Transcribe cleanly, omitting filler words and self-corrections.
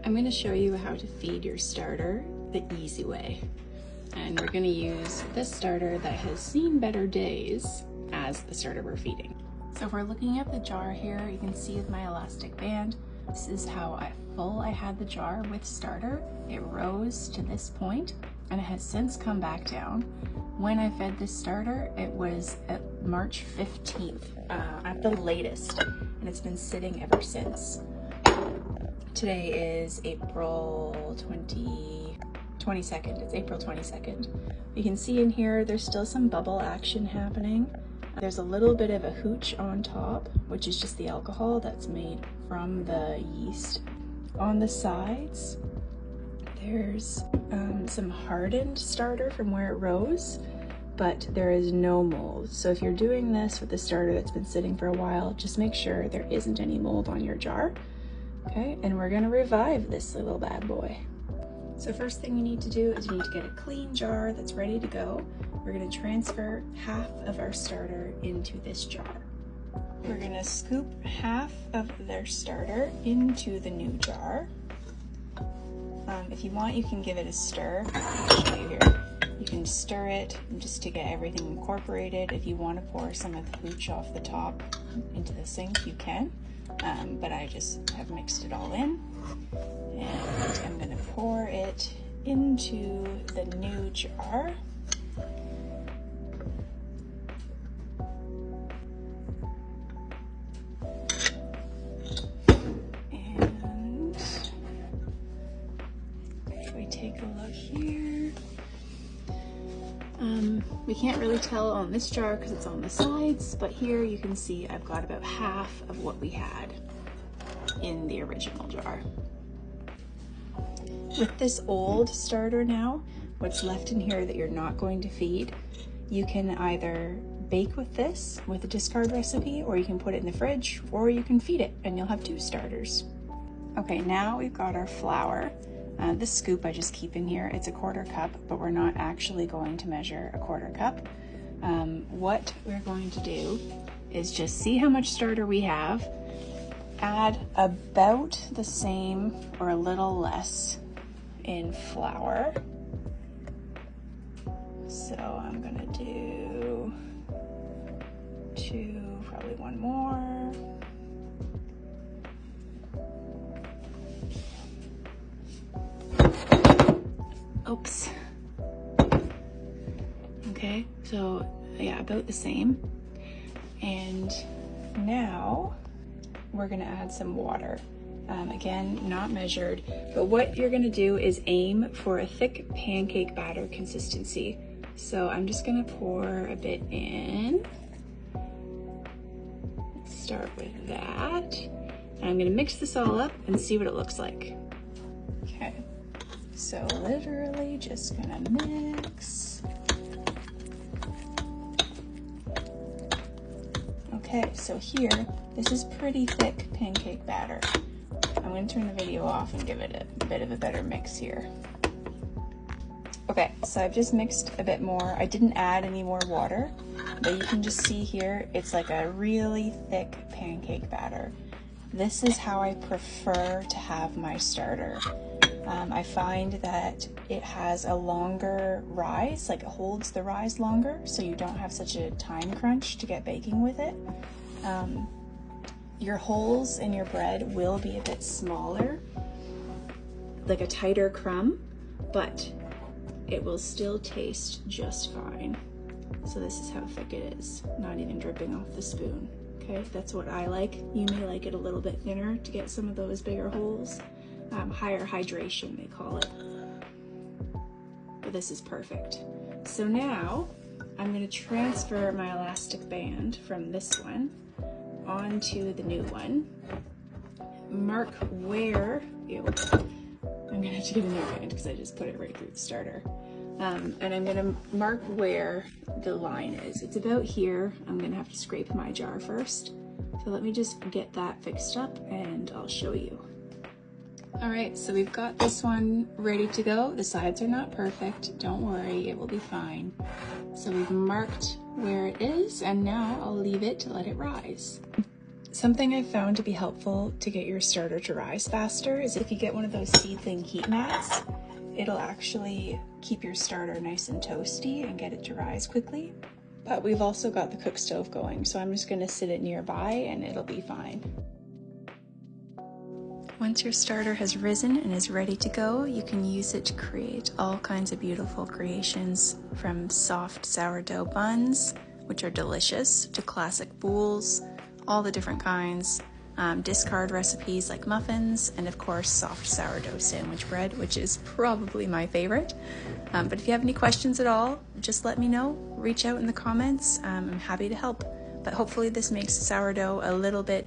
I'm going to show you how to feed your starter the easy way. And we're going to use this starter that has seen better days as the starter we're feeding. So if we're looking at the jar here, you can see with my elastic band, this is how full I had the jar with starter. It rose to this point and it has since come back down. When I fed this starter, it was at March 15th at the latest, and it's been sitting ever since. Today is April 22nd. It's April 22nd. You can see in here, there's still some bubble action happening. There's a little bit of a hooch on top, which is just the alcohol that's made from the yeast. On the sides, there's some hardened starter from where it rose, but there is no mold. So if you're doing this with the starter that's been sitting for a while, just make sure there isn't any mold on your jar. Okay, and we're gonna revive this little bad boy. So first thing you need to do is you need to get a clean jar that's ready to go. We're gonna transfer half of our starter into this jar. We're gonna scoop half of their starter into the new jar. If you want, you can give it a stir. I'll show you here. You can stir it just to get everything incorporated. If you want to pour some of the hooch off the top into the sink, you can. But I just have mixed it all in. And I'm going to pour it into the new jar. Take a look here. We can't really tell on this jar because it's on the sides, but here you can see I've got about half of what we had in the original jar. With this old starter now, what's left in here that you're not going to feed, you can either bake with this with a discard recipe, or you can put it in the fridge, or you can feed it and you'll have 2 starters. Okay, now we've got our flour. This scoop I just keep in here, it's a 1/4 cup, but we're not actually going to measure a 1/4 cup. What we're going to do is just see how much starter we have, add about the same or a little less in flour. So I'm gonna do 2, probably 1 more. Oops. Okay, so yeah, about the same. And now we're gonna add some water. Again, not measured, but what you're gonna do is aim for a thick pancake batter consistency. So I'm just gonna pour a bit in. Let's start with that. And I'm gonna mix this all up and see what it looks like. Okay. So literally just gonna mix. Okay, so here, this is pretty thick pancake batter. I'm gonna turn the video off and give it a bit of a better mix here. Okay, so I've just mixed a bit more. I didn't add any more water, but you can just see here, it's like a really thick pancake batter. This is how I prefer to have my starter. I find that it has a longer rise, like it holds the rise longer, so you don't have such a time crunch to get baking with it. Your holes in your bread will be a bit smaller, like a tighter crumb, but it will still taste just fine. So this is how thick it is, not even dripping off the spoon. Okay, that's what I like. You may like it a little bit thinner to get some of those bigger holes. Higher hydration, they call it. But this is perfect. So now I'm going to transfer my elastic band from this one onto the new one. Mark where, I'm going to have to get a new band because I just put it right through the starter. And I'm going to mark where the line is. It's about here. I'm going to have to scrape my jar first. So let me just get that fixed up and I'll show you. All right, so we've got this one ready to go. The sides are not perfect. Don't worry, it will be fine. So we've marked where it is, and now I'll leave it to let it rise. Something I've found to be helpful to get your starter to rise faster is if you get one of those seedling heat mats, it'll actually keep your starter nice and toasty and get it to rise quickly. But we've also got the cook stove going, so I'm just going to sit it nearby and it'll be fine. Once your starter has risen and is ready to go, you can use it to create all kinds of beautiful creations, from soft sourdough buns, which are delicious, to classic bowls, all the different kinds, discard recipes like muffins, and of course soft sourdough sandwich bread, which is probably my favorite. But if you have any questions at all, just let me know, reach out in the comments. I'm happy to help. But hopefully this makes sourdough a little bit